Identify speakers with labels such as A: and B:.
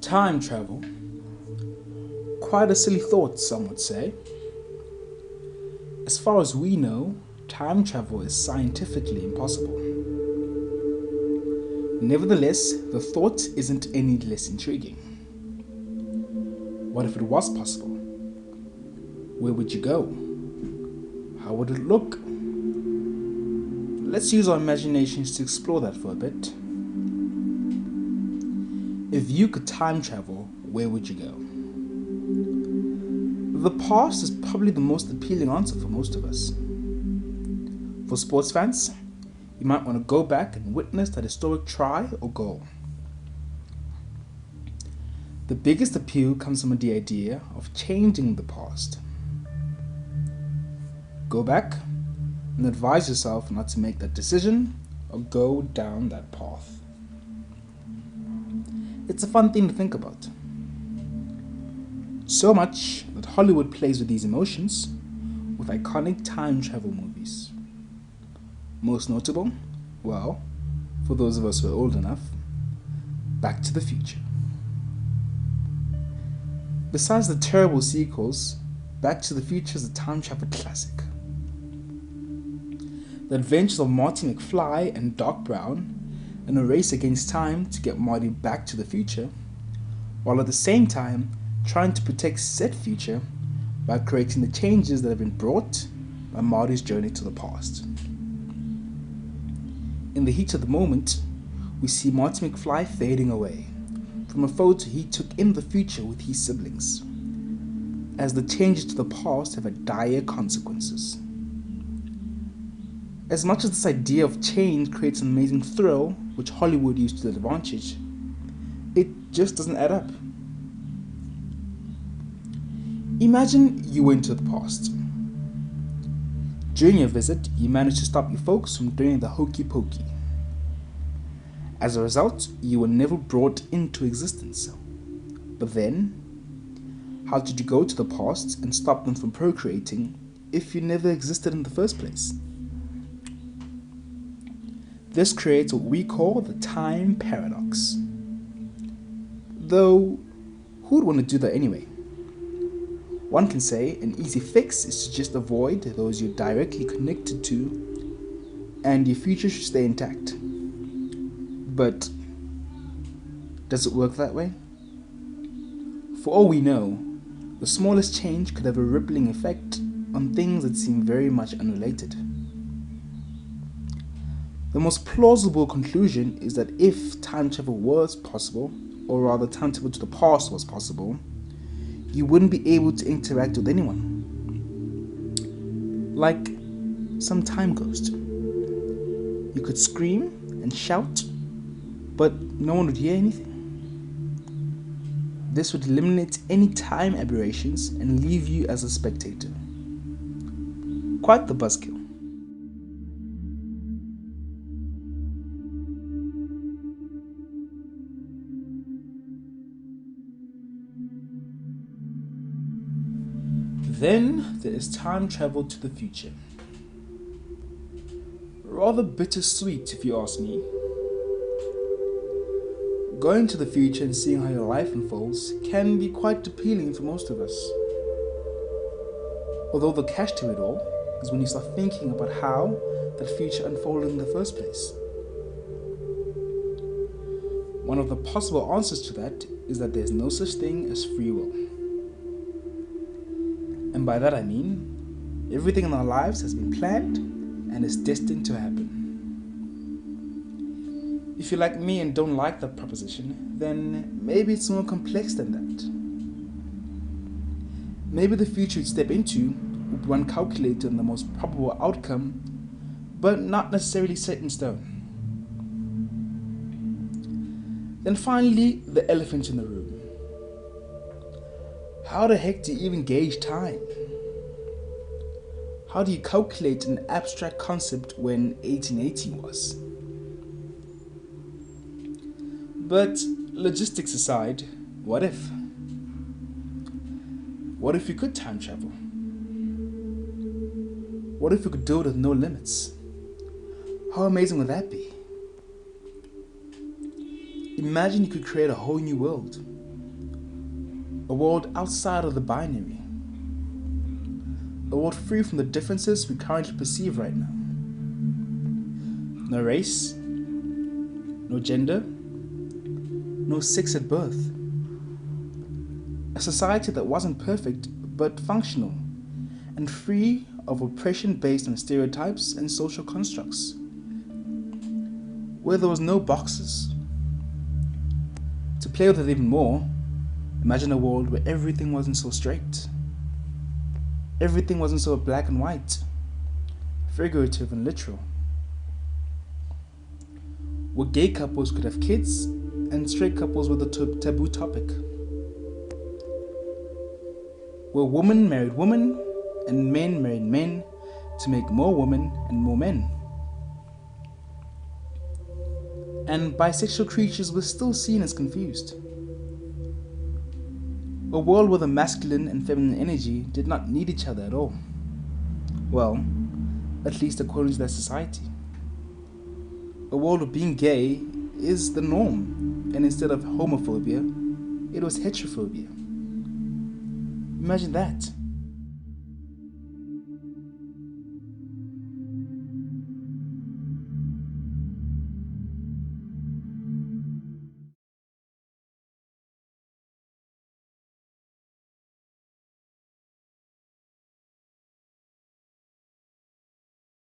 A: Time travel. Quite a silly thought, some would say. As far as we know, time travel is scientifically impossible. Nevertheless, the thought isn't any less intriguing. What if it was possible? Where would you go? How would it look? Let's use our imaginations to explore that for a bit. If you could time travel, where would you go? The past is probably the most appealing answer for most of us. For sports fans, you might want to go back and witness that historic try or goal. The biggest appeal comes from the idea of changing the past. Go back and advise yourself not to make that decision or go down that path. It's a fun thing to think about. So much that Hollywood plays with these emotions with iconic time travel movies. Most notable, well, for those of us who are old enough, Back to the Future. Besides the terrible sequels, Back to the Future is a time travel classic. The adventures of Marty McFly and Doc Brown in a race against time to get Marty back to the future, while at the same time trying to protect said future by creating the changes that have been brought by Marty's journey to the past. In the heat of the moment, we see Marty McFly fading away from a photo he took in the future with his siblings, as the changes to the past have had dire consequences. As much as this idea of change creates an amazing thrill, which Hollywood used to their advantage, it just doesn't add up. Imagine you went to the past. During your visit, you managed to stop your folks from doing the hokey pokey. As a result, you were never brought into existence. But then, how did you go to the past and stop them from procreating if you never existed in the first place? This creates what we call the time paradox. Though, who would want to do that anyway? One can say an easy fix is to just avoid those you're directly connected to, and your future should stay intact. But does it work that way? For all we know, the smallest change could have a rippling effect on things that seem very much unrelated. The most plausible conclusion is that if time travel was possible, or rather time travel to the past was possible, you wouldn't be able to interact with anyone. Like some time ghost. You could scream and shout, but no one would hear anything. This would eliminate any time aberrations and leave you as a spectator. Quite the buzzkill. Then there is time travel to the future. Rather bittersweet, if you ask me. Going to the future and seeing how your life unfolds can be quite appealing for most of us. Although the catch to it all is when you start thinking about how that future unfolded in the first place. One of the possible answers to that is that there's no such thing as free will. And by that I mean, everything in our lives has been planned and is destined to happen. If you're like me and don't like that proposition, then maybe it's more complex than that. Maybe the future you'd step into would be one calculated on the most probable outcome, but not necessarily set in stone. Then finally, the elephant in the room. How the heck do you even gauge time? How do you calculate an abstract concept when 1880 was? But logistics aside, what if? What if you could time travel? What if you could do it with no limits? How amazing would that be? Imagine you could create a whole new world, A world outside of the binary. A world free from the differences we currently perceive right now. No race, no gender, no sex at birth. A society that wasn't perfect but functional and free of oppression based on stereotypes and social constructs. Where there was no boxes. To play with it even more, imagine a world where everything wasn't so straight. Everything wasn't so black and white, figurative and literal. Where gay couples could have kids and straight couples were the taboo topic. Where women married women and men married men to make more women and more men. And bisexual creatures were still seen as confused. A world where the masculine and feminine energy did not need each other at all. Well, at least according to that society. A world where being gay is the norm, and instead of homophobia, it was heterophobia. Imagine that.